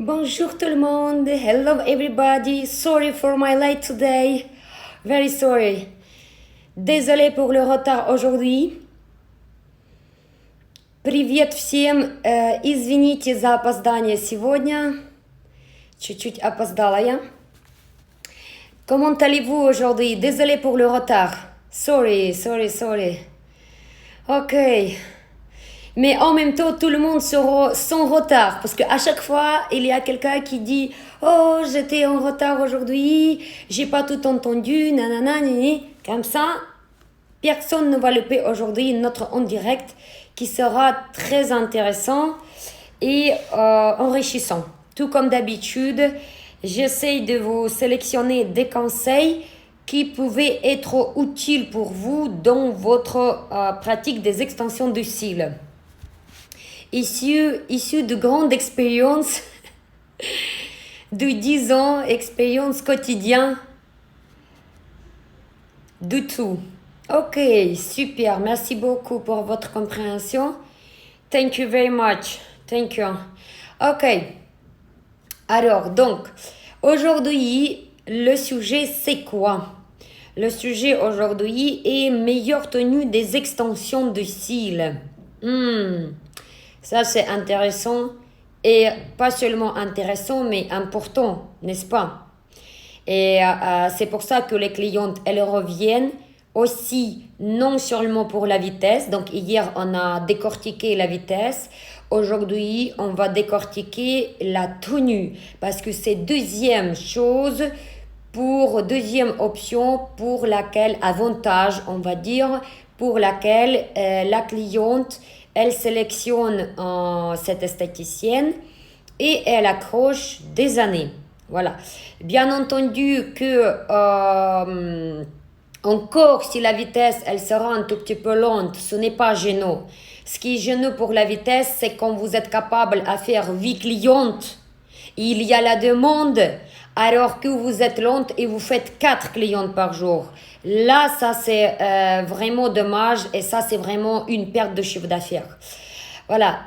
Bonjour tout le monde. Hello everybody. Sorry for my late today. Very sorry. Désolé pour le retard aujourd'hui. Привет всем. Извините за опоздание сегодня. Чуть-чуть опоздала я. Comment allez-vous aujourd'hui? Désolé pour le retard. Sorry. Ok. Mais en même temps, tout le monde sans retard. Parce qu'à chaque fois, il y a quelqu'un qui dit « Oh, j'étais en retard aujourd'hui, j'ai pas tout entendu, nanana, nini. » Comme ça, personne ne va louper aujourd'hui notre en direct qui sera très intéressant et enrichissant. Tout comme d'habitude, j'essaie de vous sélectionner des conseils qui pouvaient être utiles pour vous dans votre pratique des extensions du cil. Issu de grandes expériences, de 10 ans, expérience quotidienne, du tout. Ok, super, merci beaucoup pour votre compréhension. Thank you very much, thank you. Ok, alors donc, aujourd'hui, le sujet c'est quoi? Le sujet aujourd'hui est meilleure tenue des extensions de cils. Ça, c'est intéressant et pas seulement intéressant, mais important, n'est-ce pas? Et c'est pour ça que les clientes, elles reviennent aussi, non seulement pour la vitesse. Donc, hier, on a décortiqué la vitesse. Aujourd'hui, on va décortiquer la tenue parce que c'est deuxième option pour laquelle, avantage, on va dire, pour laquelle la cliente elle sélectionne cette esthéticienne et elle accroche des années. Voilà. Bien entendu que encore si la vitesse elle sera un tout petit peu lente, ce n'est pas gênant. Ce qui est gênant pour la vitesse, c'est quand vous êtes capable à faire 8 clientes, il y a la demande, alors que vous êtes lente et vous faites 4 clientes par jour. Là, ça c'est vraiment dommage et ça c'est vraiment une perte de chiffre d'affaires. Voilà.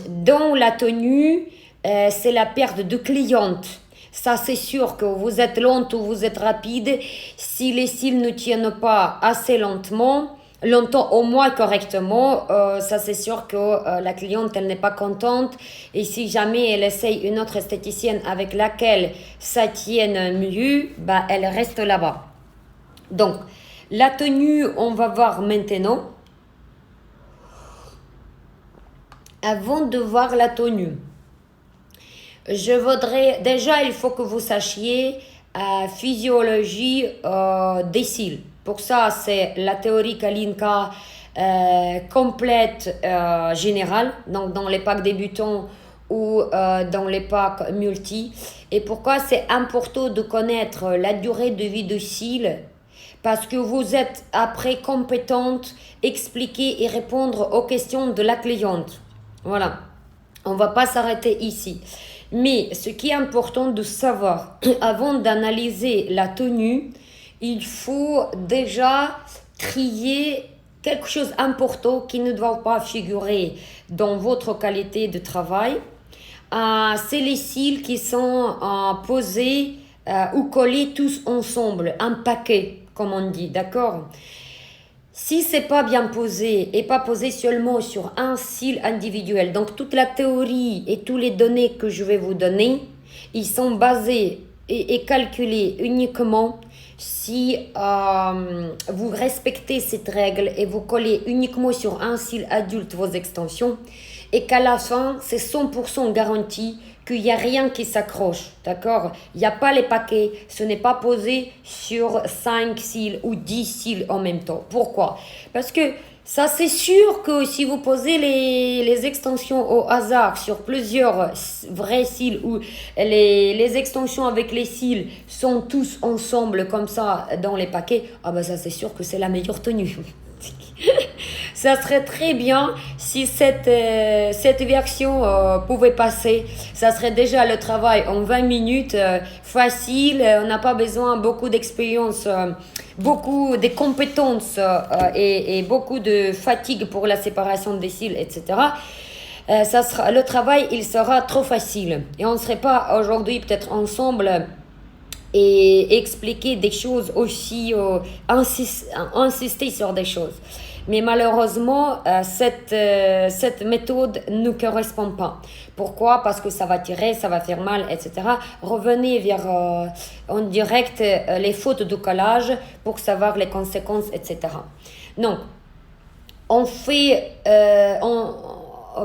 Dans la tenue, c'est la perte de clientes. Ça c'est sûr que vous êtes lente ou vous êtes rapide. Si les cils ne tiennent pas assez longtemps au moins correctement, ça c'est sûr que la cliente elle n'est pas contente et si jamais elle essaye une autre esthéticienne avec laquelle ça tienne mieux, bah elle reste là-bas. Donc, la tenue, on va voir maintenant. Avant de voir la tenue, je voudrais, déjà il faut que vous sachiez la physiologie des cils. Pour ça, c'est la théorie Kalinka complète générale, donc dans les packs débutants ou dans les packs multi. Et pourquoi c'est important de connaître la durée de vie de cils? Parce que vous êtes après compétente, expliquer et répondre aux questions de la cliente. Voilà, on ne va pas s'arrêter ici. Mais ce qui est important de savoir, avant d'analyser la tenue, il faut déjà trier quelque chose d'important qui ne doit pas figurer dans votre qualité de travail. C'est les cils qui sont posés ou collés tous ensemble, un paquet, comme on dit, d'accord? Si c'est pas bien posé et pas posé seulement sur un cil individuel, donc toute la théorie et toutes les données que je vais vous donner, ils sont basés et calculés uniquement si vous respectez cette règle et vous collez uniquement sur un cil adulte vos extensions et qu'à la fin, c'est 100% garanti qu'il n'y a rien qui s'accroche, d'accord? Il n'y a pas les paquets, ce n'est pas posé sur 5 cils ou 10 cils en même temps. Pourquoi? Parce que ça, c'est sûr que si vous posez les extensions au hasard sur plusieurs vrais cils ou les extensions avec les cils sont tous ensemble comme ça dans les paquets, ah ben ça, c'est sûr que c'est la meilleure tenue. Ça serait très bien si cette version pouvait passer. Ça serait déjà le travail en 20 minutes, facile. On n'a pas besoin beaucoup d'expérience, beaucoup de compétences et beaucoup de fatigue pour la séparation des cils, etc. le travail, il sera trop facile. Et on ne serait pas aujourd'hui peut-être ensemble et expliquer des choses aussi, insister sur des choses. Mais malheureusement, cette méthode ne correspond pas. Pourquoi? Parce que ça va tirer, ça va faire mal, etc. Revenez vers en direct les fautes de collage pour savoir les conséquences, etc. Donc, on fait,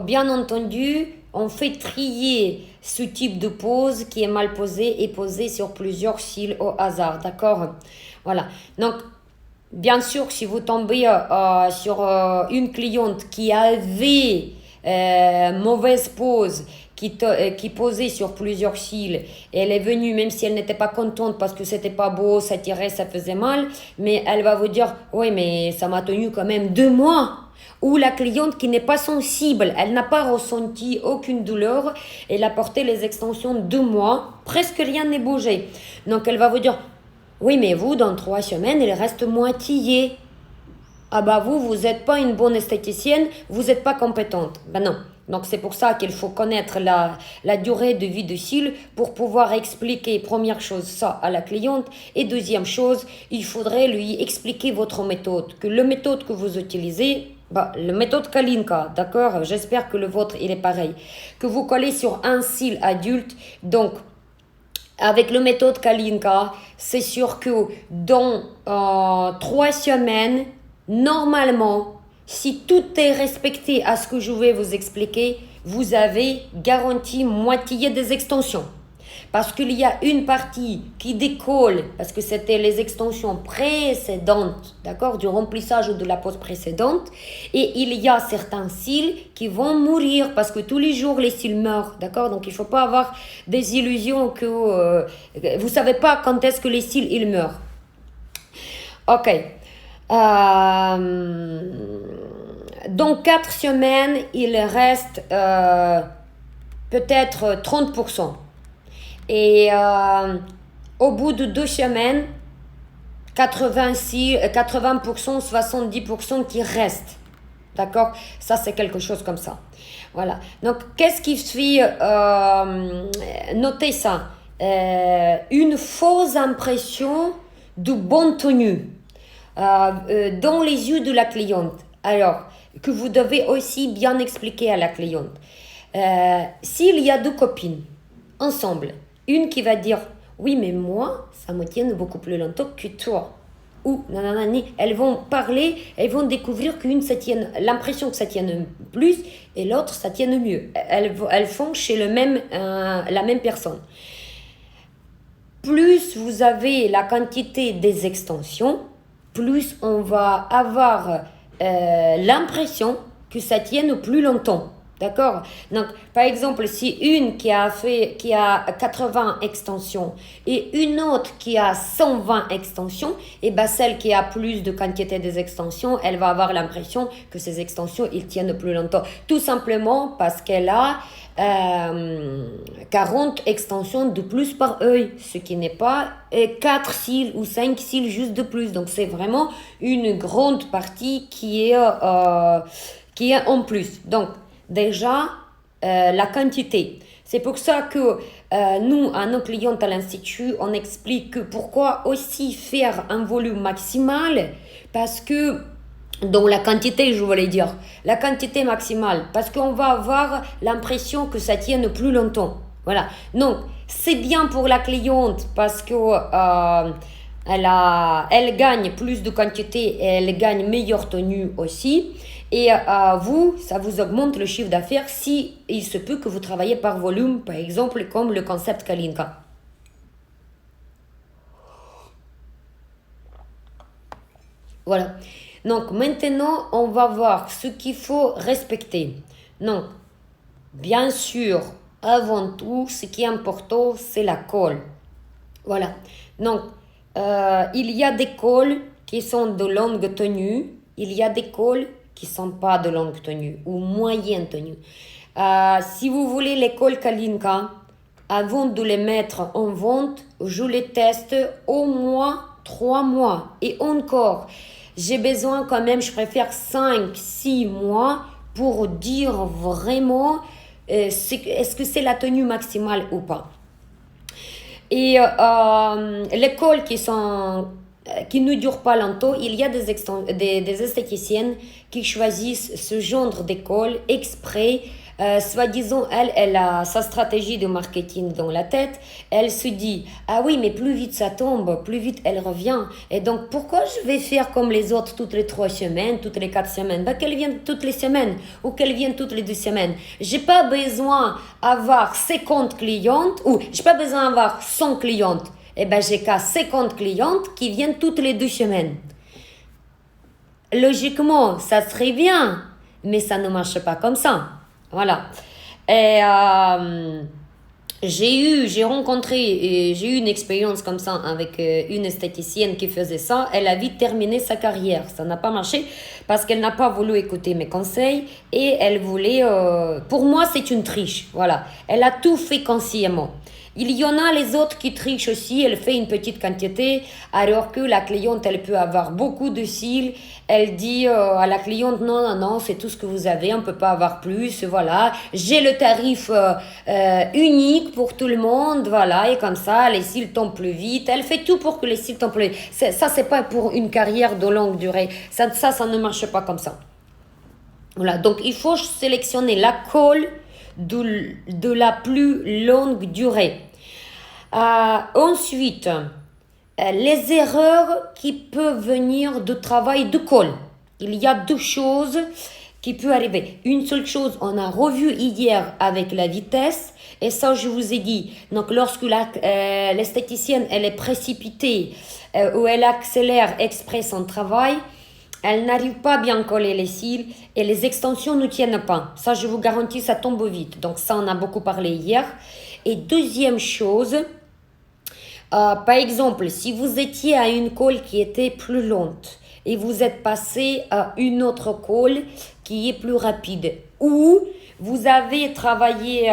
bien entendu, on fait trier ce type de pose qui est mal posé et posé sur plusieurs cils au hasard, d'accord? Voilà. Donc, bien sûr, si vous tombez sur une cliente qui avait mauvaise pose, qui posait sur plusieurs cils, et elle est venue, même si elle n'était pas contente parce que c'était pas beau, ça tirait, ça faisait mal, mais elle va vous dire, oui, mais ça m'a tenu quand même 2 mois. Ou la cliente qui n'est pas sensible, elle n'a pas ressenti aucune douleur, elle a porté les extensions 2 mois, presque rien n'est bougé. Donc elle va vous dire, oui, mais vous, dans 3 semaines, il reste moitié. Ah bah vous n'êtes pas une bonne esthéticienne, vous n'êtes pas compétente. Ben non. Donc c'est pour ça qu'il faut connaître la durée de vie de cils pour pouvoir expliquer, première chose, ça à la cliente. Et deuxième chose, il faudrait lui expliquer votre méthode. Que la méthode que vous utilisez, la méthode Kalinka, d'accord? J'espère que le vôtre, il est pareil. Que vous collez sur un cil adulte, donc avec la méthode Kalinka, c'est sûr que dans 3 semaines, normalement, si tout est respecté à ce que je vais vous expliquer, vous avez garanti moitié des extensions. Parce qu'il y a une partie qui décolle, parce que c'était les extensions précédentes, d'accord, du remplissage de la pose précédente. Et il y a certains cils qui vont mourir, parce que tous les jours, les cils meurent, d'accord. Donc, il ne faut pas avoir des illusions que vous ne savez pas quand est-ce que les cils, ils meurent. Ok. Dans 4 semaines, il reste peut-être 30%. Et au bout de 2 semaines, 80%, 70% qui restent. D'accord? Ça, c'est quelque chose comme ça. Voilà. Donc, qu'est-ce qui suit? Notez ça. Une fausse impression de bonne tenue dans les yeux de la cliente. Alors, que vous devez aussi bien expliquer à la cliente. S'il y a 2 copines ensemble, une qui va dire oui mais moi ça me tient beaucoup plus longtemps que toi, ou nanani, elles vont parler, elles vont découvrir qu'une ça tienne, l'impression que ça tienne plus et l'autre ça tienne mieux. Elles font chez la même personne. Plus vous avez la quantité des extensions, plus on va avoir l'impression que ça tienne plus longtemps. D'accord? Donc, par exemple, si une qui a 80 extensions et une autre qui a 120 extensions, et ben celle qui a plus de quantité des extensions, elle va avoir l'impression que ces extensions, ils tiennent plus longtemps. Tout simplement parce qu'elle a 40 extensions de plus par œil, ce qui n'est pas 4 cils ou 5 cils juste de plus. Donc, c'est vraiment une grande partie qui est en plus. Donc, déjà, la quantité. C'est pour ça que nous, à nos clientes à l'Institut, on explique que pourquoi aussi faire un volume maximal, parce que, dans la quantité, je voulais dire, la quantité maximale, parce qu'on va avoir l'impression que ça tienne plus longtemps. Voilà. Donc, c'est bien pour la cliente parce que elle gagne plus de quantité et elle gagne meilleure tenue aussi. Et vous, ça vous augmente le chiffre d'affaires si il se peut que vous travaillez par volume, par exemple, comme le concept Kalinka. Voilà. Donc, maintenant, on va voir ce qu'il faut respecter. Donc, bien sûr, avant tout, ce qui est important, c'est la colle. Voilà. Donc, il y a des cols qui sont de longue tenue. Il y a des cols qui ne sont pas de longue tenue ou moyenne tenue. Si vous voulez les cols Kalinka, avant de les mettre en vente, je les teste au moins 3 mois. Et encore, j'ai besoin quand même, je préfère 5-6 mois pour dire vraiment est-ce que c'est la tenue maximale ou pas. Et les cols qui ne durent pas longtemps, il y a des esthéticiennes qui choisissent ce genre de cols exprès. Soi-disant, elle a sa stratégie de marketing dans la tête. Elle se dit, ah oui, mais plus vite ça tombe, plus vite elle revient. Et donc, pourquoi je vais faire comme les autres toutes les 3 semaines, toutes les 4 semaines? Qu'elle vienne toutes les semaines ou qu'elle vienne toutes les 2 semaines. J'ai pas besoin d'avoir 50 clientes ou j'ai pas besoin d'avoir 100 clientes. J'ai qu'à 50 clientes qui viennent toutes les 2 semaines. Logiquement, ça serait bien, mais ça ne marche pas comme ça. Voilà. Et j'ai eu une expérience comme ça avec une esthéticienne qui faisait ça. Elle a vite terminé sa carrière. Ça n'a pas marché parce qu'elle n'a pas voulu écouter mes conseils et elle voulait... pour moi, c'est une triche. Voilà. Elle a tout fait consciemment. Il y en a les autres qui trichent aussi, elle fait une petite quantité, alors que la cliente, elle peut avoir beaucoup de cils. Elle dit à la cliente, non, c'est tout ce que vous avez, on ne peut pas avoir plus, voilà. J'ai le tarif unique pour tout le monde, voilà, et comme ça, les cils tombent plus vite. Elle fait tout pour que les cils tombent plus vite. Ça, c'est pas pour une carrière de longue durée. Ça ne marche pas comme ça. Voilà, donc il faut sélectionner la colle de la plus longue durée. Ensuite, les erreurs qui peuvent venir du travail de colle. Il y a 2 choses qui peuvent arriver. Une seule chose, on a revu hier avec la vitesse. Et ça, je vous ai dit. Donc, lorsque l'esthéticienne, elle est précipitée ou elle accélère exprès son travail, elle n'arrive pas à bien coller les cils et les extensions ne tiennent pas. Ça, je vous garantis, ça tombe vite. Donc, ça, on a beaucoup parlé hier. Et deuxième chose, par exemple, si vous étiez à une colle qui était plus lente et vous êtes passé à une autre colle qui est plus rapide, ou vous avez travaillé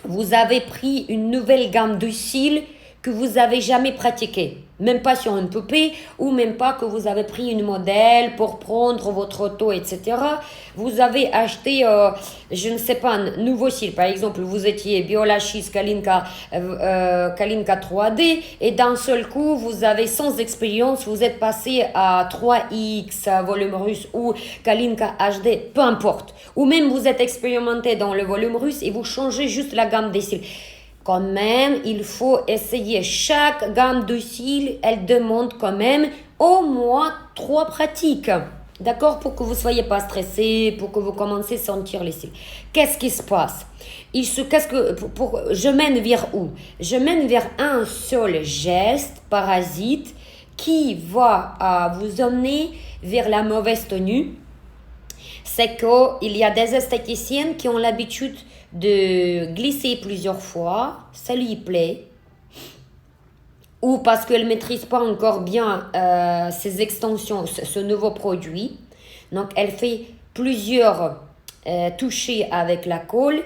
vous avez pris une nouvelle gamme de cils que vous avez jamais pratiqué, même pas sur une poupée ou même pas que vous avez pris une modèle pour prendre votre auto, etc. Vous avez acheté, je ne sais pas, un nouveau cil. Par exemple, vous étiez Biolachis Kalinka 3D et d'un seul coup, vous avez sans expérience, vous êtes passé à 3X, à volume russe ou Kalinka HD, peu importe. Ou même vous êtes expérimenté dans le volume russe et vous changez juste la gamme des cils. Quand même, il faut essayer. Chaque gamme de cils, elle demande quand même au moins 3 pratiques. D'accord? Pour que vous ne soyez pas stressé, pour que vous commenciez à sentir les cils. Qu'est-ce qui se passe? Je mène vers où? Je mène vers un seul geste parasite qui va vous emmener vers la mauvaise tenue. C'est qu'il y a des esthéticiennes qui ont l'habitude de glisser plusieurs fois, ça lui plaît, ou parce qu'elle ne maîtrise pas encore bien ses extensions, ce nouveau produit. Donc, elle fait plusieurs touchés avec la colle,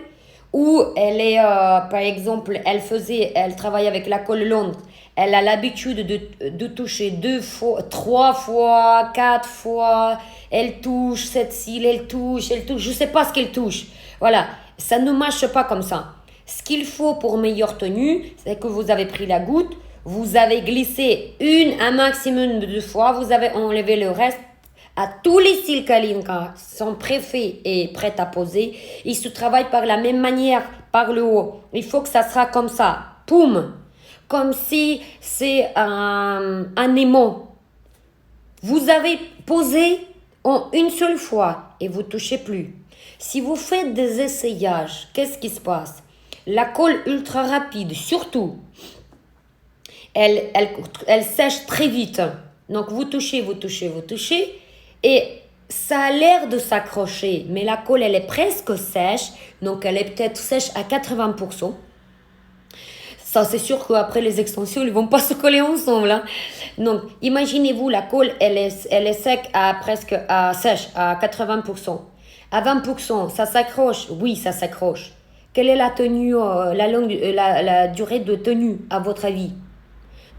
ou elle est, par exemple, elle travaille avec la colle longue. Elle a l'habitude de toucher 2 fois, 3 fois, 4 fois. Elle touche cette cils, elle touche. Je ne sais pas ce qu'elle touche. Voilà, ça ne marche pas comme ça. Ce qu'il faut pour meilleure tenue, c'est que vous avez pris la goutte, vous avez glissé un maximum de 2 fois, vous avez enlevé le reste. À tous les cils Kalinka sont préfaits et prêts à poser. Ils se travaillent par la même manière, par le haut. Il faut que ça sera comme ça. Poum! Comme si c'est un aimant. Vous avez posé en une seule fois et vous ne touchez plus. Si vous faites des essayages, qu'est-ce qui se passe? La colle ultra rapide, surtout, elle sèche très vite. Donc vous touchez. Et ça a l'air de s'accrocher, mais la colle, elle est presque sèche. Donc elle est peut-être sèche à 80%. Ça, c'est sûr qu'après les extensions, ils ne vont pas se coller ensemble. Hein. Donc, imaginez-vous, la colle, elle est sèche sèche à 80%. À 20%, ça s'accroche? Oui, ça s'accroche. Quelle est la tenue, la durée de tenue, à votre avis?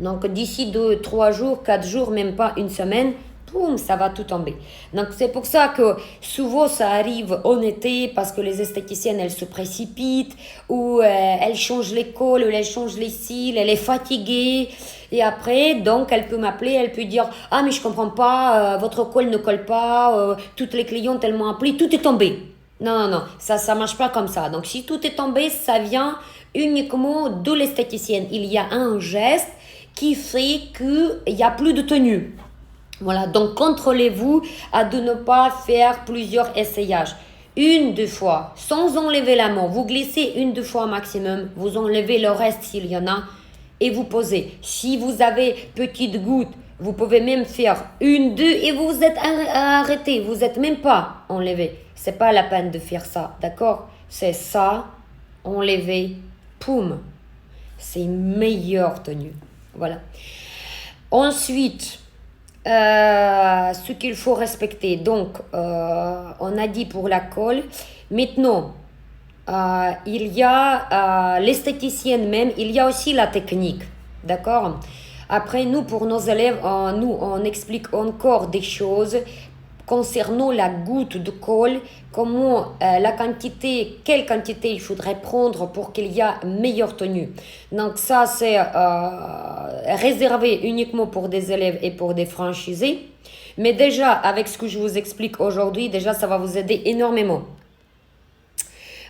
Donc, d'ici 2, 3 jours, 4 jours, même pas une semaine, Boum, ça va tout tomber. Donc c'est pour ça que souvent ça arrive en été parce que les esthéticiennes elles se précipitent ou elles changent les cols ou elles changent les cils, elle est fatiguée et après donc elle peut m'appeler, elle peut dire ah mais je comprends pas, votre col ne colle pas, toutes les clientes elles m'ont appelé, tout est tombé. Non non non, ça marche pas comme ça. Donc si tout est tombé, ça vient uniquement de l'esthéticienne. Il y a un geste qui fait qu'il n'y a plus de tenue. Voilà, donc contrôlez-vous à de ne pas faire plusieurs essayages. Une, deux fois, sans enlever la main. Vous glissez une, deux fois maximum. Vous enlevez le reste s'il y en a et vous posez. Si vous avez petite goutte, vous pouvez même faire une, deux et vous êtes arrêté. Vous n'êtes même pas enlevé. C'est pas la peine de faire ça, d'accord? C'est ça, enlever, poum. C'est une meilleure tenue. Voilà. Ensuite, ce qu'il faut respecter. Donc, on a dit pour la colle. Maintenant, il y a l'esthéticienne même, il y a aussi la technique. D'accord? Après, nous, pour nos élèves, on explique encore des choses concernant la goutte de colle, comment la quantité, quelle quantité il faudrait prendre pour qu'il y ait meilleure tenue. Donc ça, c'est réservé uniquement pour des élèves et pour des franchisés. Mais déjà, avec ce que je vous explique aujourd'hui, déjà, ça va vous aider énormément.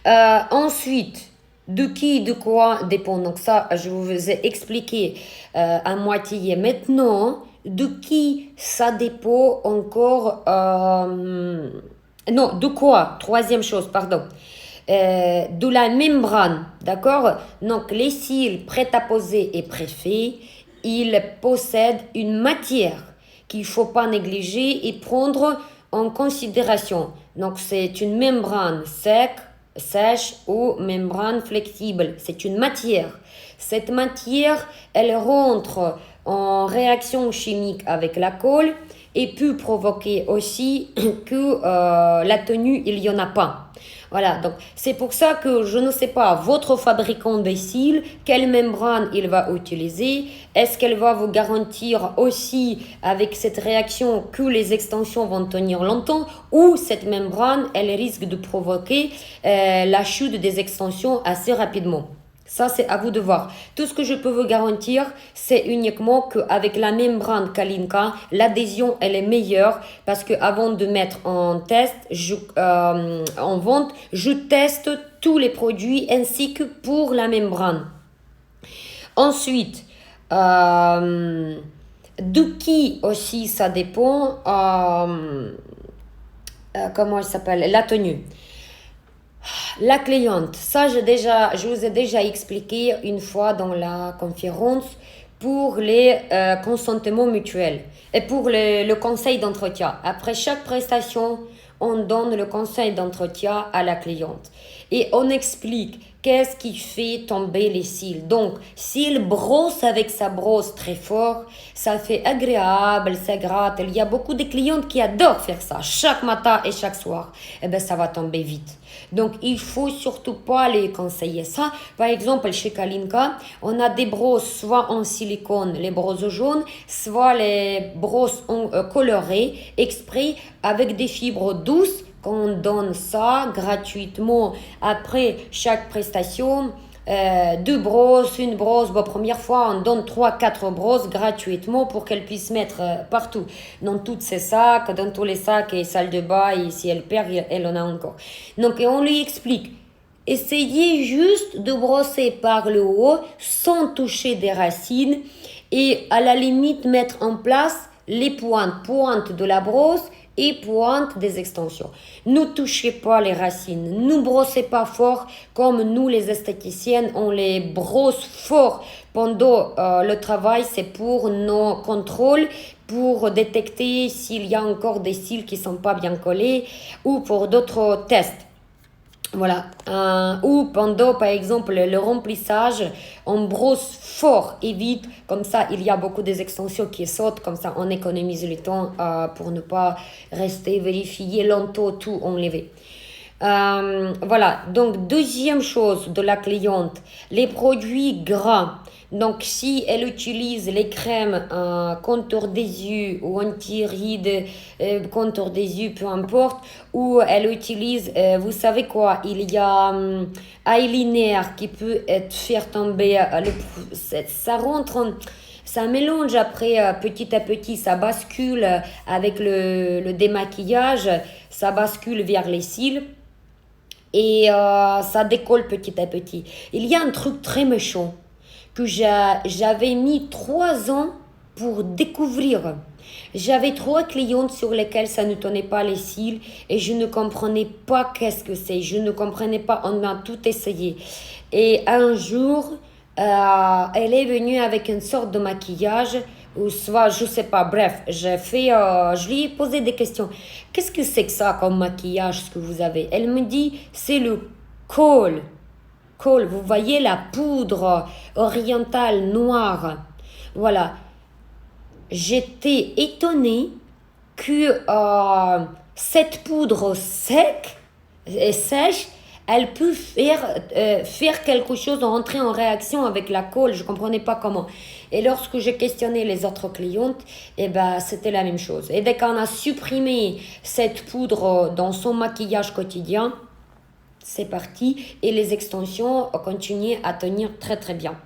Ensuite, de qui, de quoi dépend. Donc ça, je vous ai expliqué à moitié. Maintenant, de qui ça dépend encore. Non, de quoi? Troisième chose, pardon. De la membrane, d'accord? Donc les cils prêts à poser et préfaits, ils possèdent une matière qu'il ne faut pas négliger et prendre en considération. Donc c'est une membrane sèche ou membrane flexible. C'est une matière. Cette matière, elle rentre en réaction chimique avec la colle et peut provoquer aussi que la tenue, il n'y en a pas. Voilà, donc c'est pour ça que je ne sais pas, votre fabricant des cils, quelle membrane il va utiliser. Est-ce qu'elle va vous garantir aussi avec cette réaction que les extensions vont tenir longtemps ou cette membrane, elle risque de provoquer la chute des extensions assez rapidement. Ça, c'est à vous de voir. Tout ce que je peux vous garantir, c'est uniquement qu'avec la membrane Kalinka, l'adhésion, elle est meilleure parce qu'avant de mettre en vente, je teste tous les produits ainsi que pour la membrane. Ensuite, de qui aussi ça dépend, comment elle s'appelle, la tenue. La cliente, ça je vous ai déjà expliqué une fois dans la conférence pour les consentements mutuels et pour le conseil d'entretien. Après chaque prestation, on donne le conseil d'entretien à la cliente et on explique qu'est-ce qui fait tomber les cils. Donc, s'il brosse avec sa brosse très fort, ça fait agréable, ça gratte. Il y a beaucoup de clientes qui adorent faire ça chaque matin et chaque soir. Eh bien, ça va tomber vite. Donc, il faut surtout pas les conseiller ça. Par exemple, chez Kalinka, on a des brosses soit en silicone, les brosses jaunes, soit les brosses colorées, exprès avec des fibres douces. On donne ça gratuitement après chaque prestation. Deux brosses, une brosse. Bon, première fois, on donne 3-4 brosses gratuitement pour qu'elle puisse mettre partout. Dans tous ses sacs, dans tous les sacs et salle de bain. Et si elle perd, elle en a encore. Donc, on lui explique. Essayez juste de brosser par le haut sans toucher des racines. Et à la limite, mettre en place les pointes de la brosse et pointe des extensions. Ne touchez pas les racines, ne brossez pas fort comme nous les esthéticiennes, on les brosse fort pendant le travail, c'est pour nos contrôles, pour détecter s'il y a encore des cils qui ne sont pas bien collés ou pour d'autres tests. Voilà, ou pendant par exemple le remplissage, on brosse fort et vite, comme ça il y a beaucoup des extensions qui sautent, comme ça on économise le temps pour ne pas rester vérifier longtemps tout enlever. Voilà, donc deuxième chose de la cliente, les produits gras. Donc si elle utilise les crèmes contour des yeux ou anti-rides, contour des yeux, peu importe, ou elle utilise, vous savez quoi, il y a eyeliner qui peut être faire tomber, ça rentre ça mélange après petit à petit, ça bascule avec le démaquillage, ça bascule vers les cils et ça décolle petit à petit. Il y a un truc très méchant que j'avais mis 3 ans pour découvrir. J'avais 3 clientes sur lesquelles ça ne tenait pas les cils et je ne comprenais pas qu'est-ce que c'est. Je ne comprenais pas, on a tout essayé. Et un jour, elle est venue avec une sorte de maquillage ou soit je sais pas, bref, je lui ai posé des questions. Qu'est-ce que c'est que ça comme maquillage ce que vous avez? Elle me dit c'est le kohl. Kohl, vous voyez la poudre orientale noire. Voilà. J'étais étonnée que cette poudre sec et sèche, elle peut faire quelque chose, rentrer en réaction avec la colle. Je ne comprenais pas comment. Et lorsque j'ai questionné les autres clientes, eh ben, c'était la même chose. Et dès qu'on a supprimé cette poudre dans son maquillage quotidien, c'est parti. Et les extensions ont continué à tenir très très bien.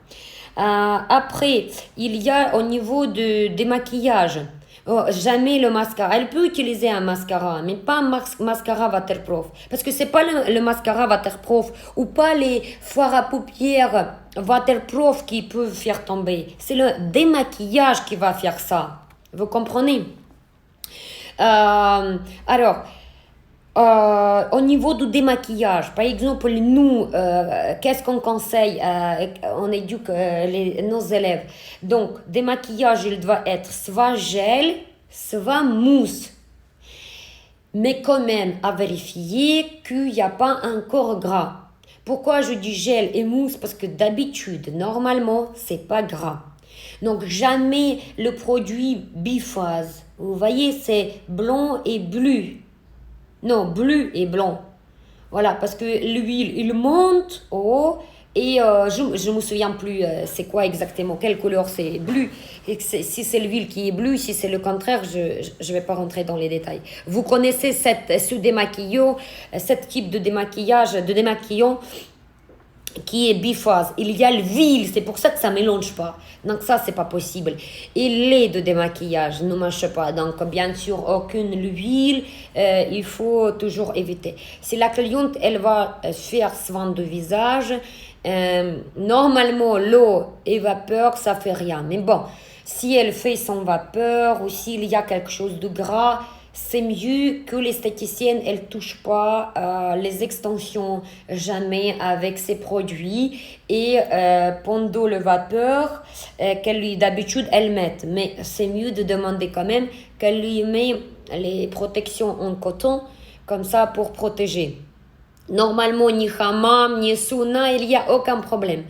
Après, il y a au niveau des maquillages. Oh, jamais le mascara. Elle peut utiliser un mascara, mais pas un mascara waterproof. Parce que c'est pas le mascara waterproof ou pas les fards à paupières waterproof qui peuvent faire tomber. C'est le démaquillage qui va faire ça. Vous comprenez? Alors, au niveau du démaquillage, par exemple, nous, qu'est-ce qu'on conseille? On éduque nos élèves. Donc, démaquillage, il doit être soit gel, soit mousse. Mais quand même, à vérifier qu'il n'y a pas un corps gras. Pourquoi je dis gel et mousse? Parce que d'habitude, normalement, c'est pas gras. Donc, jamais le produit biphase. Vous voyez, c'est blanc et bleu. Non, bleu et blanc. Voilà, parce que l'huile, il monte au haut et je ne me souviens plus c'est quoi exactement, quelle couleur c'est bleu. Et si c'est l'huile qui est bleue, si c'est le contraire, je ne vais pas rentrer dans les détails. Vous connaissez ce démaquillant, ce type de démaquillant qui est biphase. Il y a l'huile, c'est pour ça que ça ne mélange pas. Donc ça, c'est pas possible. Et lait de démaquillage ne marche pas. Donc bien sûr, aucune huile, il faut toujours éviter. Si la cliente, elle va faire soin de visage, normalement, l'eau et vapeur, ça fait rien. Mais bon, si elle fait son vapeur ou s'il y a quelque chose de gras, c'est mieux que l'esthéticienne, elle touche pas les extensions jamais avec ses produits et pendant le vapeur qu'elle lui d'habitude elle met. Mais c'est mieux de demander quand même qu'elle lui met les protections en coton comme ça pour protéger. Normalement, ni hammam, ni sauna, il n'y a aucun problème.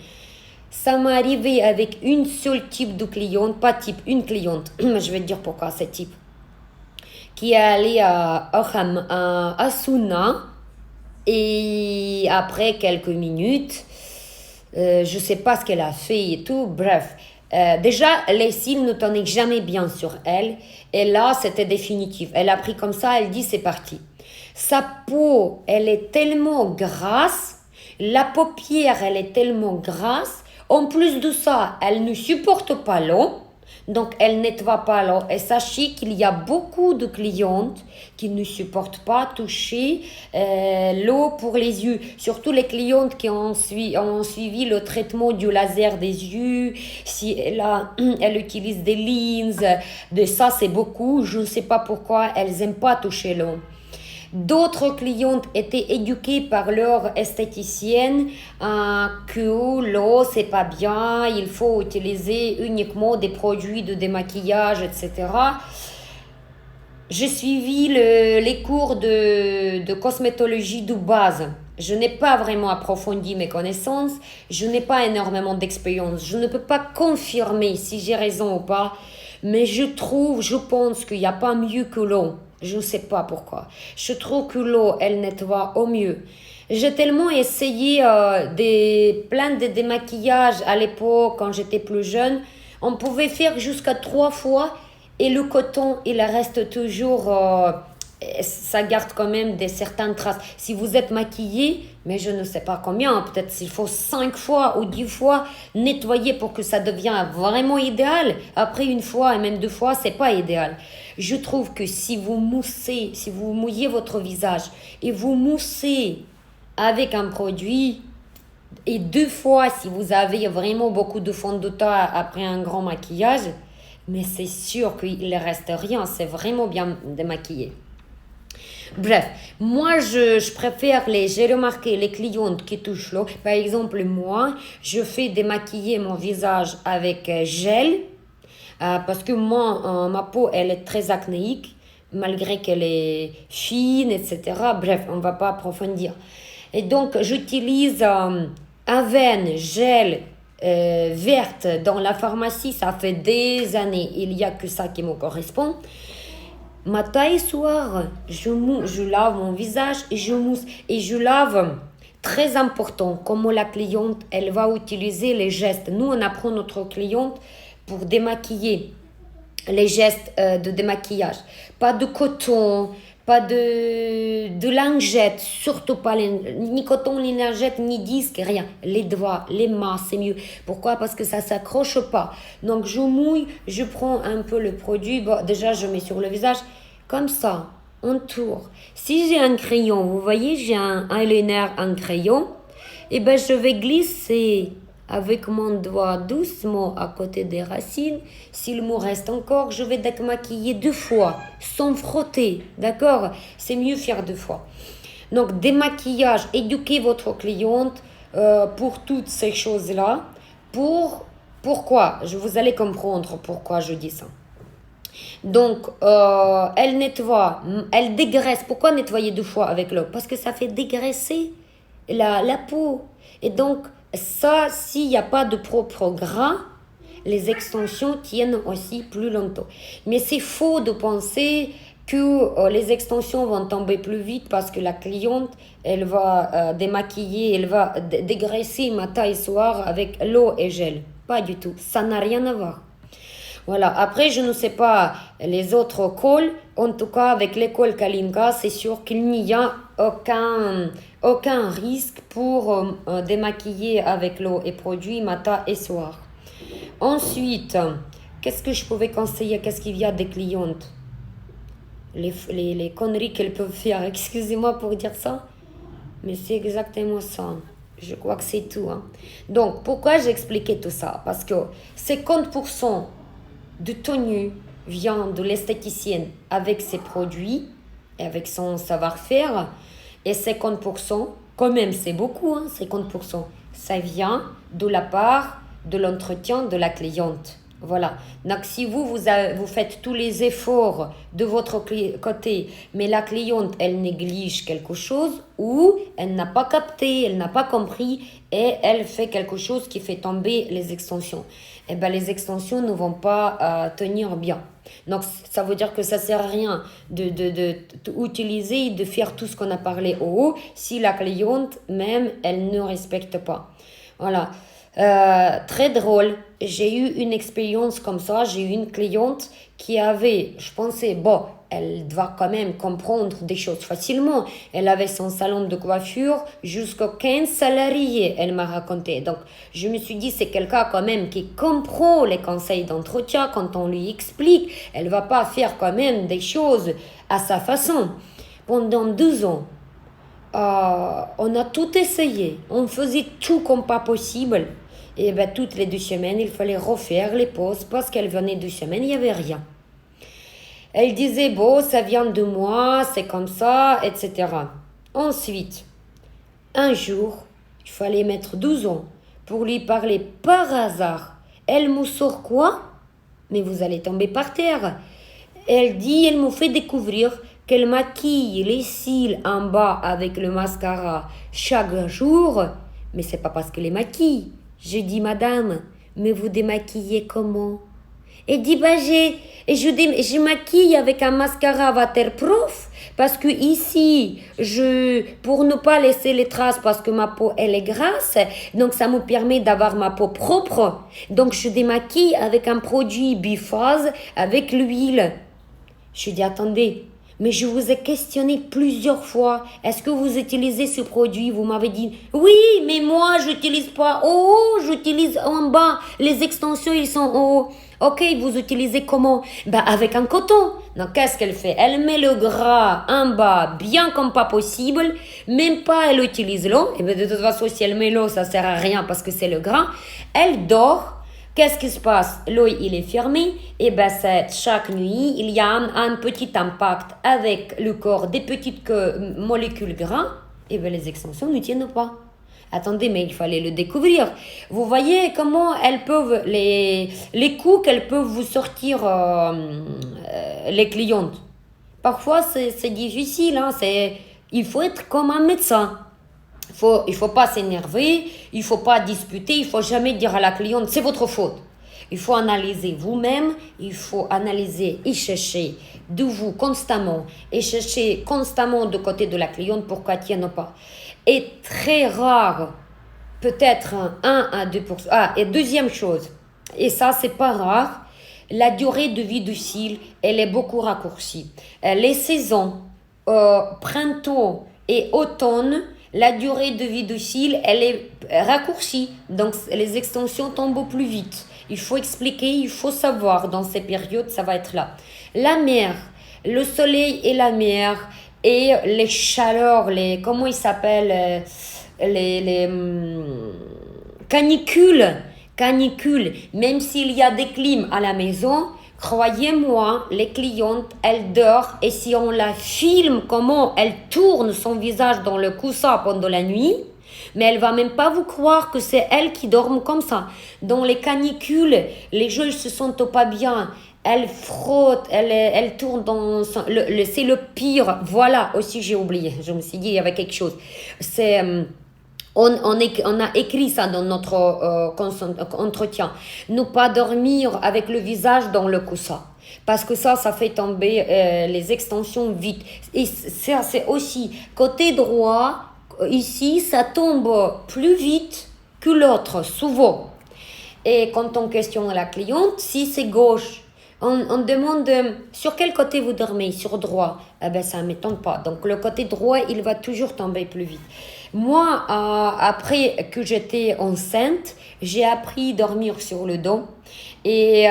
Ça m'est arrivé avec une seule type de cliente, pas type, une cliente. Je vais te dire pourquoi c'est type. Qui est allée à Sauna et après quelques minutes, je ne sais pas ce qu'elle a fait et tout, bref. Déjà, les cils ne tenaient jamais bien sur elle et là, c'était définitif. Elle a pris comme ça, elle dit c'est parti. Sa peau, elle est tellement grasse, la paupière, elle est tellement grasse. En plus de ça, elle ne supporte pas l'eau. Donc, elle nettoie pas l'eau. Et sachez qu'il y a beaucoup de clientes qui ne supportent pas toucher l'eau pour les yeux. Surtout les clientes qui ont suivi le traitement du laser des yeux. Si elle utilise des lens, de ça c'est beaucoup. Je ne sais pas pourquoi elles n'aiment pas toucher l'eau. D'autres clientes étaient éduquées par leur esthéticienne que l'eau c'est pas bien, il faut utiliser uniquement des produits de démaquillage, etc. J'ai suivi les cours de cosmétologie de base. Je n'ai pas vraiment approfondi mes connaissances, je n'ai pas énormément d'expérience, je ne peux pas confirmer si j'ai raison ou pas, mais je pense qu'il n'y a pas mieux que l'eau. Je ne sais pas pourquoi. Je trouve que l'eau, elle nettoie au mieux. J'ai tellement essayé plein de démaquillages à l'époque, quand j'étais plus jeune. On pouvait faire jusqu'à 3 fois et le coton, il reste toujours... ça garde quand même certaines traces. Si vous êtes maquillé, mais je ne sais pas combien, peut-être s'il faut 5 fois ou 10 fois nettoyer pour que ça devienne vraiment idéal. Après une fois et même 2 fois, c'est pas idéal. Je trouve que si vous moussez, si vous mouillez votre visage et vous moussez avec un produit, et 2 fois si vous avez vraiment beaucoup de fond de teint après un grand maquillage, mais c'est sûr qu'il ne reste rien, c'est vraiment bien démaquillé. Bref, moi je préfère j'ai remarqué les clientes qui touchent l'eau. Par exemple, moi, je fais démaquiller mon visage avec gel parce que moi, ma peau, elle est très acnéique, malgré qu'elle est fine, etc. Bref, on ne va pas approfondir. Et donc, j'utilise Avène, gel verte dans la pharmacie. Ça fait des années, il n'y a que ça qui me correspond. Matin et soir, je lave mon visage et je mousse. Et je lave, très important, comme la cliente, elle va utiliser les gestes. Nous, on apprend notre cliente pour démaquiller, les gestes de démaquillage. Pas de coton, pas de lingette, surtout pas ni coton, ni lingette, ni disque, rien. Les doigts, les mains, c'est mieux. Pourquoi? Parce que ça ne s'accroche pas. Donc je mouille, je prends un peu le produit. Bon, déjà, je mets sur le visage comme ça, en tour. Si j'ai un crayon, vous voyez, j'ai un eyeliner, un crayon, et ben je vais glisser avec mon doigt doucement à côté des racines. S'il me reste encore, je vais démaquiller 2 fois, sans frotter, d'accord? C'est mieux faire 2 fois. Donc, démaquillage, éduquez votre cliente pour toutes ces choses-là. Pourquoi? Vous allez comprendre pourquoi je dis ça. Donc, elle nettoie, elle dégraisse. Pourquoi nettoyer 2 fois avec l'eau? Parce que ça fait dégraisser la peau. Et donc, ça, s'il n'y a pas de propre gras, les extensions tiennent aussi plus longtemps. Mais c'est faux de penser que les extensions vont tomber plus vite parce que la cliente, elle va démaquiller, elle va dégraisser matin et soir avec l'eau et gel. Pas du tout. Ça n'a rien à voir. Voilà. Après, je ne sais pas les autres cols. En tout cas, avec l'école Kalinka, c'est sûr qu'il n'y a aucun risque pour démaquiller avec l'eau et produits matin et soir. Ensuite, qu'est-ce que je pouvais conseiller? Qu'est-ce qu'il y a des clientes? Les conneries qu'elles peuvent faire. Excusez-moi pour dire ça, mais c'est exactement ça. Je crois que c'est tout. Donc, pourquoi j'expliquais tout ça? Parce que 50% de tenue vient de l'esthéticienne avec ses produits et avec son savoir-faire. Et 50%, quand même c'est beaucoup, 50%, ça vient de la part de l'entretien de la cliente. Voilà. Donc si vous faites tous les efforts de votre côté, mais la cliente, elle néglige quelque chose ou elle n'a pas capté, elle n'a pas compris et elle fait quelque chose qui fait tomber les extensions. Eh ben, les extensions ne vont pas tenir bien. Donc, ça veut dire que ça ne sert à rien d'utiliser et de faire tout ce qu'on a parlé au haut si la cliente, même, elle ne respecte pas. Voilà. Très drôle. J'ai eu une expérience comme ça. J'ai eu une cliente qui avait, je pensais, bon, elle doit quand même comprendre des choses facilement. Elle avait son salon de coiffure jusqu'à 15 salariés, elle m'a raconté. Donc, je me suis dit, c'est quelqu'un quand même qui comprend les conseils d'entretien quand on lui explique. Elle ne va pas faire quand même des choses à sa façon. Pendant 2 ans, on a tout essayé. On faisait tout comme pas possible. Et ben, toutes les 2 semaines, il fallait refaire les pauses parce qu'elle venait 2 semaines, il n'y avait rien. Elle disait, bon, ça vient de moi, c'est comme ça, etc. Ensuite, un jour, il fallait mettre 12 ans pour lui parler par hasard. Elle me sort quoi? Mais vous allez tomber par terre. Elle dit, elle me fait découvrir qu'elle maquille les cils en bas avec le mascara chaque jour. Mais c'est pas parce qu'elle les maquille. Je dis, madame, mais vous démaquillez comment? Et dit, et je maquille avec un mascara waterproof parce que ici, pour ne pas laisser les traces parce que ma peau, elle est grasse, donc ça me permet d'avoir ma peau propre. Donc je démaquille avec un produit biphase avec l'huile. Je dis, attendez, mais je vous ai questionné plusieurs fois. Est-ce que vous utilisez ce produit? Vous m'avez dit, oui, mais moi, je n'utilise pas. Oh, j'utilise en bas. Les extensions, ils sont en haut. Ok, vous utilisez comment? Avec un coton. Donc, qu'est-ce qu'elle fait? Elle met le gras en bas, bien comme pas possible. Même pas, elle utilise l'eau. Et de toute façon, si elle met l'eau, ça sert à rien parce que c'est le gras. Elle dort. Qu'est-ce qui se passe? L'œil, il est fermé. Et chaque nuit, il y a un petit impact avec le corps des petites molécules gras. Et les extensions ne tiennent pas. Attendez, mais il fallait le découvrir. Vous voyez comment elles peuvent, les coups qu'elles peuvent vous sortir, les clientes. Parfois, c'est difficile. Hein, il faut être comme un médecin. Il faut pas s'énerver, il faut pas disputer, il faut jamais dire à la cliente c'est votre faute. Il faut analyser vous-même, il faut analyser et chercher de vous constamment et chercher constamment de côté de la cliente pourquoi elle tienne pas. Et très rare, peut-être 1 à 2%. Ah, et deuxième chose, et ça c'est pas rare, la durée de vie du cil, elle est beaucoup raccourcie. Les saisons, printemps et automne, la durée de vie du cil, elle est raccourcie. Donc, les extensions tombent plus vite. Il faut expliquer, il faut savoir. Dans ces périodes, ça va être là. La mer, le soleil et la mer, et les chaleurs, comment ils s'appellent, les canicules. Même s'il y a des clims à la maison, croyez-moi, les clientes, elles dorment et si on la filme comment elle tourne son visage dans le coussin pendant la nuit, mais elle va même pas vous croire que c'est elle qui dorme comme ça. Dans les canicules, les gens ne se sentent pas bien. Elle frotte, elle tourne dans c'est le pire. Voilà, aussi j'ai oublié. Je me suis dit il y avait quelque chose. C'est on a écrit ça dans notre entretien. Ne pas dormir avec le visage dans le coussin. Parce que ça fait tomber les extensions vite. Et ça, c'est aussi côté droit, ici, ça tombe plus vite que l'autre, souvent. Et quand on questionne la cliente, si c'est gauche, on demande sur quel côté vous dormez, sur droit. Ça ne m'étonne pas. Donc, le côté droit, il va toujours tomber plus vite. Moi, après que j'étais enceinte, j'ai appris à dormir sur le dos. Et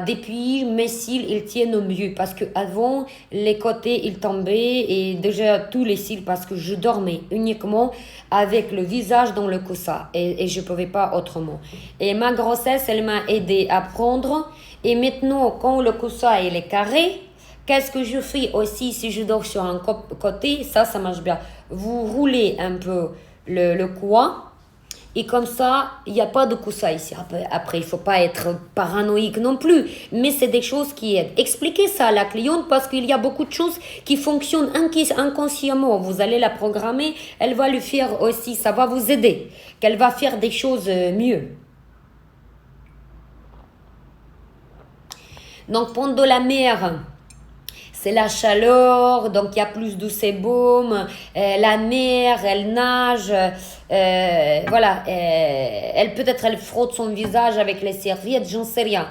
depuis, mes cils, ils tiennent mieux. Parce qu'avant, les côtés, ils tombaient. Et déjà, tous les cils, parce que je dormais uniquement avec le visage dans le coussin. Et je ne pouvais pas autrement. Et ma grossesse, elle m'a aidé à prendre. Et maintenant, quand le coussin il est carré, qu'est-ce que je fais aussi si je dors sur un côté? Ça marche bien. Vous roulez un peu le coin et comme ça, il n'y a pas de coussin ici. Après, il ne faut pas être paranoïaque non plus, mais c'est des choses qui aident. Expliquez ça à la cliente parce qu'il y a beaucoup de choses qui fonctionnent inconsciemment. Vous allez la programmer, elle va le faire aussi, ça va vous aider, qu'elle va faire des choses mieux. Donc, pendant la mer, c'est la chaleur, donc il y a plus de sébum. La mer, elle nage. Voilà. Peut-être elle frotte son visage avec les serviettes, j'en sais rien.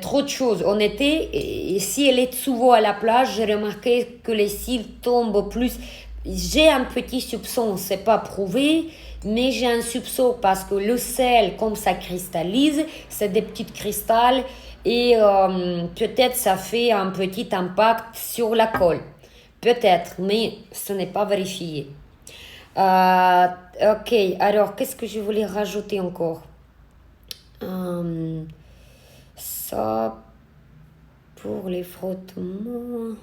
Trop de choses. En été, et si elle est souvent à la plage, j'ai remarqué que les cils tombent plus. J'ai un petit soupçon, c'est pas prouvé, mais j'ai un soupçon parce que le sel, comme ça cristallise, c'est des petits cristals. Et peut-être ça fait un petit impact sur la colle. Peut-être, mais ce n'est pas vérifié. Ok, alors qu'est-ce que je voulais rajouter encore? Ça, pour les frottements.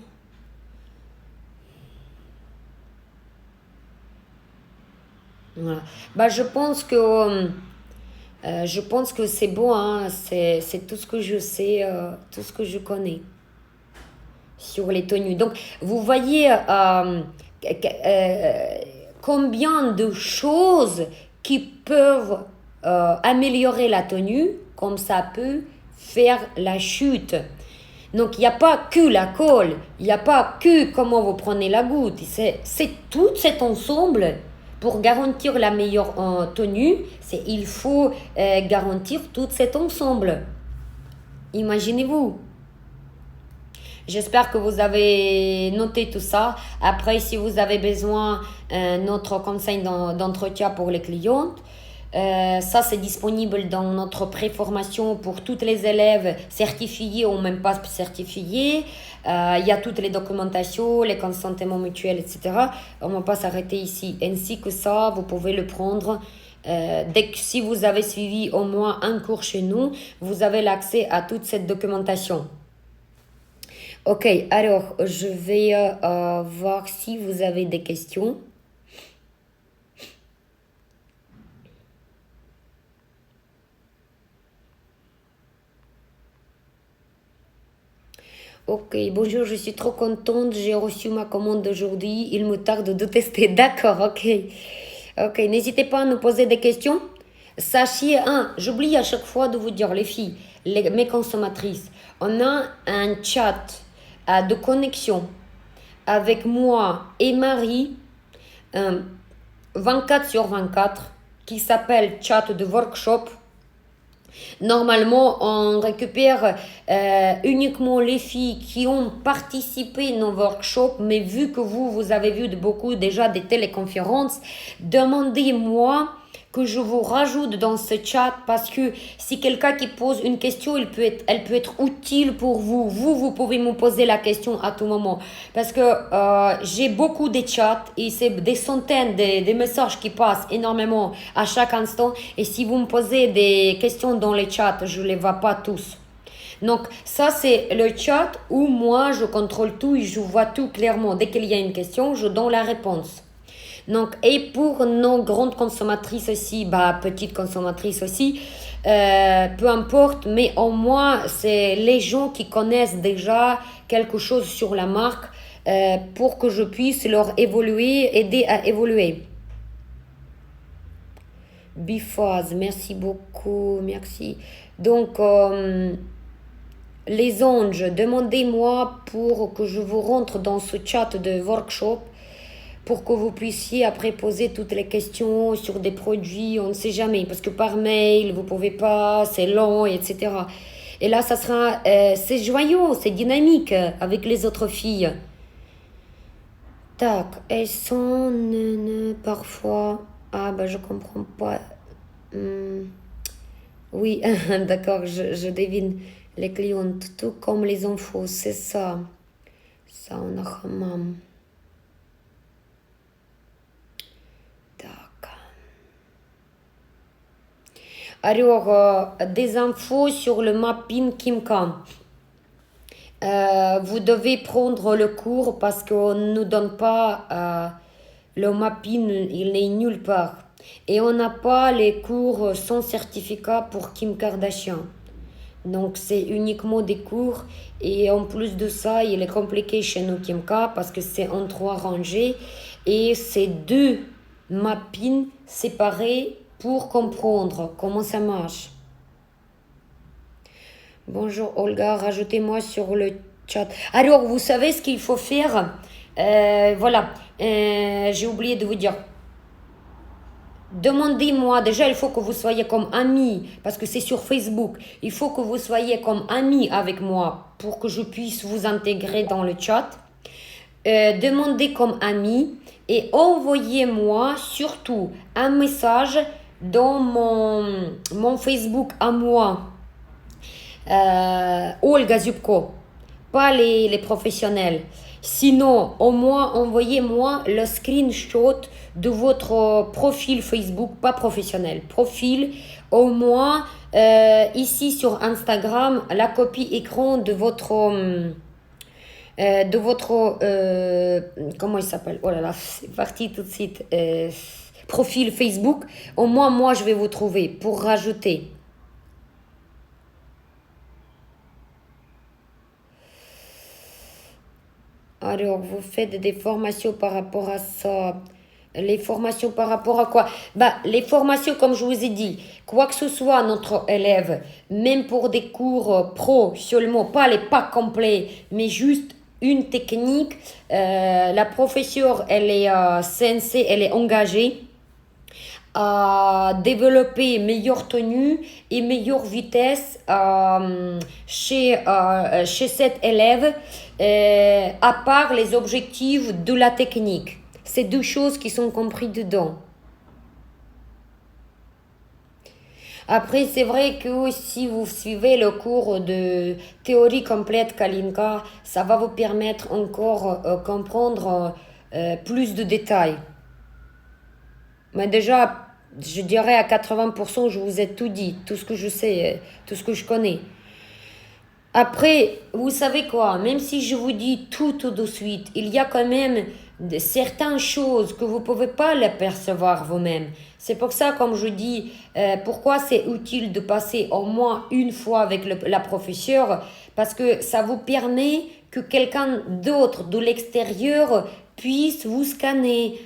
Voilà. Je pense que c'est bon, hein. C'est tout ce que je sais, tout ce que je connais sur les tenues. Donc, vous voyez combien de choses qui peuvent améliorer la tenue, comme ça peut faire la chute. Donc, il n'y a pas que la colle, il n'y a pas que comment vous prenez la goutte. C'est tout cet ensemble. Pour garantir la meilleure tenue, il faut garantir tout cet ensemble. Imaginez-vous. J'espère que vous avez noté tout ça. Après, si vous avez besoin notre conseil d'entretien pour les clientes, ça c'est disponible dans notre préformation pour toutes les élèves certifiés ou même pas certifiés. Il y a toutes les documentations, les consentements mutuels, etc. On ne va pas s'arrêter ici. Ainsi que ça, vous pouvez le prendre. Dès que si vous avez suivi au moins un cours chez nous, vous avez l'accès à toute cette documentation. Ok, alors je vais voir si vous avez des questions. Ok, bonjour, je suis trop contente, j'ai reçu ma commande d'aujourd'hui, il me tarde de tester. D'accord, ok. Ok, n'hésitez pas à nous poser des questions. Sachez, j'oublie à chaque fois de vous dire, les filles, mes consommatrices, on a un chat de connexion avec moi et Marie, 24/24, qui s'appelle chat de workshop. Normalement, on récupère uniquement les filles qui ont participé à nos workshops, mais vu que vous avez vu beaucoup déjà des téléconférences, demandez-moi que je vous rajoute dans ce chat parce que si quelqu'un qui pose une question, elle peut être utile pour vous. Vous pouvez me poser la question à tout moment parce que j'ai beaucoup de chats et c'est des centaines de messages qui passent énormément à chaque instant. Et si vous me posez des questions dans les chats, je ne les vois pas tous. Donc ça c'est le chat où moi je contrôle tout et je vois tout clairement. Dès qu'il y a une question, je donne la réponse. Donc, et pour nos grandes consommatrices aussi, petites consommatrices aussi, peu importe, mais au moins, c'est les gens qui connaissent déjà quelque chose sur la marque pour que je puisse leur aider à évoluer. Biphase, merci beaucoup, merci. Donc, les anges, demandez-moi pour que je vous rentre dans ce chat de workshop pour que vous puissiez après poser toutes les questions sur des produits, on ne sait jamais, parce que par mail, vous ne pouvez pas, c'est long, etc. Et là, ça sera, c'est joyeux, c'est dynamique avec les autres filles. Tac, elles sont parfois... Ah, je comprends pas. Oui, d'accord, je devine les clientes, tout comme les infos, c'est ça. Ça, on a hammam. Alors, des infos sur le mapping Kimcam. Vous devez prendre le cours parce qu'on ne nous donne pas le mapping, il n'est nulle part. Et on n'a pas les cours sans certificat pour Kim Kardashian. Donc c'est uniquement des cours et en plus de ça, il est compliqué chez nous Kimka parce que c'est en 3 rangées et c'est 2 mappings séparés pour comprendre comment ça marche. Bonjour Olga, rajoutez-moi sur le chat. Alors, vous savez ce qu'il faut faire? Voilà, j'ai oublié de vous dire. Demandez-moi, déjà il faut que vous soyez comme amis, parce que c'est sur Facebook. Il faut que vous soyez comme amis avec moi pour que je puisse vous intégrer dans le chat. Demandez comme amis et envoyez-moi surtout un message dans mon Facebook à moi. Olga Zubko, pas les professionnels. Sinon, au moins, envoyez-moi le screenshot de votre profil Facebook, pas professionnel, profil, au moins ici sur Instagram, la copie écran de votre comment il s'appelle? Oh là là, c'est parti tout de suite. Profil Facebook. Au moins, moi, je vais vous trouver pour rajouter. Alors, vous faites des formations par rapport à ça. Les formations par rapport à quoi? Les formations, comme je vous ai dit, quoi que ce soit, notre élève, même pour des cours pro seulement, pas les packs complets, mais juste une technique, la professeure, elle est censée, elle est engagée à développer meilleure tenue et meilleure vitesse chez cet élève, à part les objectifs de la technique. C'est deux choses qui sont comprises dedans. Après, c'est vrai que si vous suivez le cours de théorie complète Kalinka, ça va vous permettre encore comprendre plus de détails. Mais déjà, je dirais à 80%, je vous ai tout dit, tout ce que je sais, tout ce que je connais. Après, vous savez quoi, même si je vous dis tout de suite, il y a quand même certaines choses que vous ne pouvez pas les percevoir vous-même. C'est pour ça, comme je dis, pourquoi c'est utile de passer au moins une fois avec la professeure, parce que ça vous permet que quelqu'un d'autre de l'extérieur puisse vous scanner,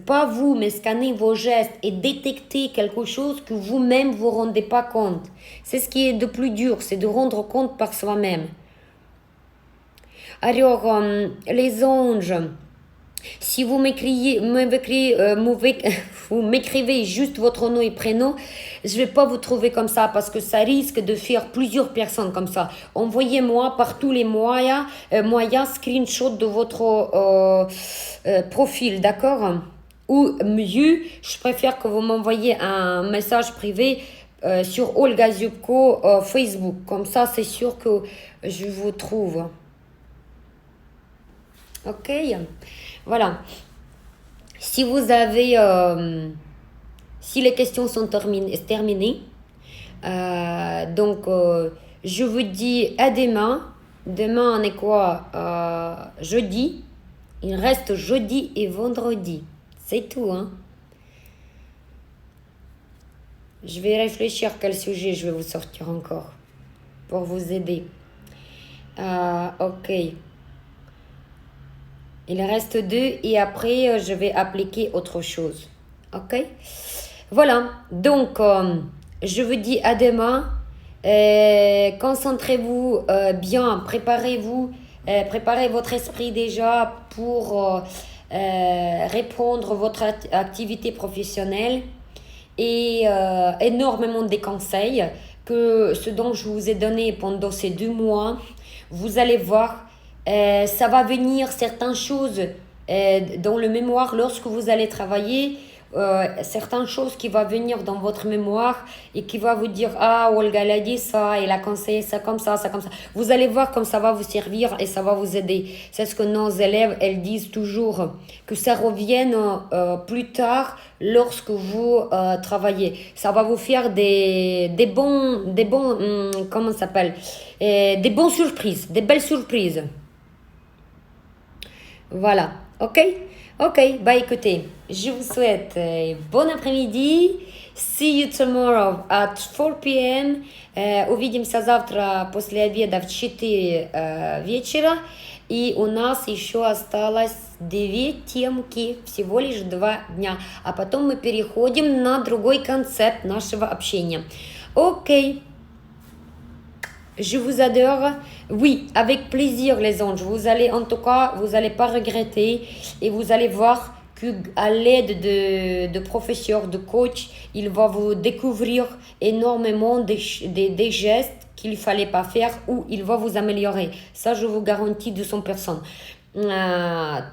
pas vous, mais scanner vos gestes et détecter quelque chose que vous-même vous rendez pas compte. C'est ce qui est de plus dur, c'est de rendre compte par soi-même. Alors, les anges, si vous vous m'écrivez juste votre nom et prénom, je vais pas vous trouver comme ça parce que ça risque de faire plusieurs personnes comme ça. Envoyez-moi par tous les moyens screenshot de votre profil, d'accord? Ou mieux, je préfère que vous m'envoyiez un message privé sur Olga Zubko Facebook. Comme ça, c'est sûr que je vous trouve. Ok? Voilà. Si vous avez, si les questions sont terminées, donc je vous dis à demain. Demain on est quoi? Jeudi. Il reste jeudi et vendredi. C'est tout, hein. Je vais réfléchir quel sujet je vais vous sortir encore pour vous aider. Ok. Il reste 2 et après, je vais appliquer autre chose. Ok? Voilà. Donc, je vous dis à demain. Concentrez-vous bien. Préparez-vous. Préparez votre esprit déjà pour répondre à votre activité professionnelle. Et énormément de conseils que ce dont je vous ai donné pendant ces 2 mois. Vous allez voir. Ça va venir certaines choses dans le mémoire lorsque vous allez travailler, certaines choses qui vont venir dans votre mémoire et qui va vous dire ah Olga elle a dit ça, elle a conseillé ça comme ça, ça comme ça. Vous allez voir comme ça va vous servir et ça va vous aider. C'est ce que nos élèves elles disent toujours, que ça revienne plus tard lorsque vous travaillez. Ça va vous faire des bons comment ça s'appelle, des bonnes surprises, des belles surprises. Voilà, ok? Ok, écoutez, je vous souhaite bon après-midi. See you tomorrow at 4 p.m. Увидимся завтра после обеда в 4 вечера. И у нас еще осталось 2 темки, всего лишь 2 дня. А потом мы переходим на другой концепт нашего общения. Ok. Je vous adore. Oui, avec plaisir les anges. Vous allez, en tout cas, vous n'allez pas regretter et vous allez voir qu'à l'aide de professeurs, de coachs, il va vous découvrir énormément des gestes qu'il ne fallait pas faire ou il va vous améliorer. Ça, je vous garantis de 100%.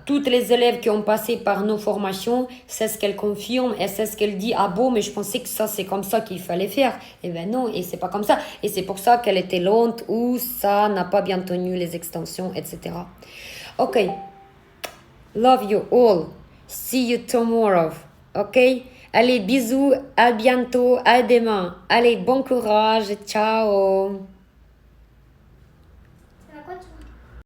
Toutes les élèves qui ont passé par nos formations, c'est ce qu'elles confirment et c'est ce qu'elles disent. Ah bon, mais je pensais que ça c'est comme ça qu'il fallait faire. Eh ben non, et c'est pas comme ça. Et c'est pour ça qu'elle était lente ou ça n'a pas bien tenu les extensions, etc. Ok. Love you all. See you tomorrow. Ok. Allez, bisous, à bientôt, à demain. Allez, bon courage, ciao.